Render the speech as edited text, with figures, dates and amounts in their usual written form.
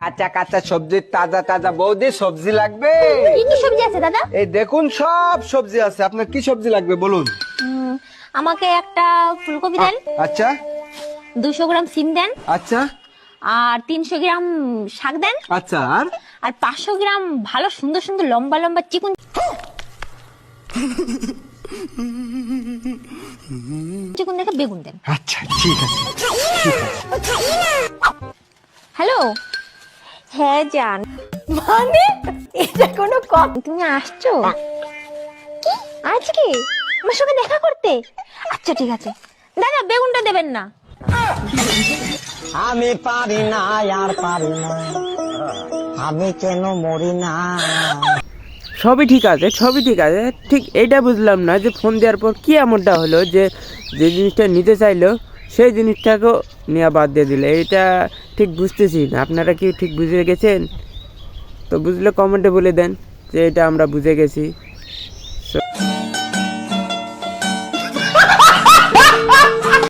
কাঁচা কাঁচা সবজি, তাজা তাজা বৌদি সবজি লাগবে? কি কি সবজি আছে দাদা? এই দেখুন সব সবজি আছে, আপনার কি সবজি লাগবে বলুন। আমাকে একটা ফুলকপি দেন, আচ্ছা 200 গ্রাম সিম দেন, আচ্ছা আর 300 গ্রাম শাক দেন, আচ্ছা আর 500 গ্রাম ভালো সুন্দর সুন্দর লম্বা লম্বা চিকন চিকন দেখে বেগুন দেন। আচ্ছা ঠিক আছে। হ্যালো, হ্যাঁ জান, মানে এটা কোনো কথা? তুমি আসছো কি আজকে আমার সঙ্গে দেখা করতে? আচ্ছা ঠিক আছে দাদা, বেগুনটা দেবেন না। আমি পারি না আর পারি না, আমি কেন মরি না। সবই ঠিক আছে, সবই ঠিক আছে, ঠিক এইটা বুঝলাম না যে ফোন দেওয়ার পর কি এমনটা হলো যে যে জিনিসটা নিতে চাইলো সেই জিনিসটাকেও নেওয়া বাদ দিয়ে দিলে। এইটা ঠিক বুঝতেছি না, আপনারা কি ঠিক বুঝে গেছেন? তো বুঝলে কমেন্টে বলে দেন যে এটা আমরা বুঝে গেছি।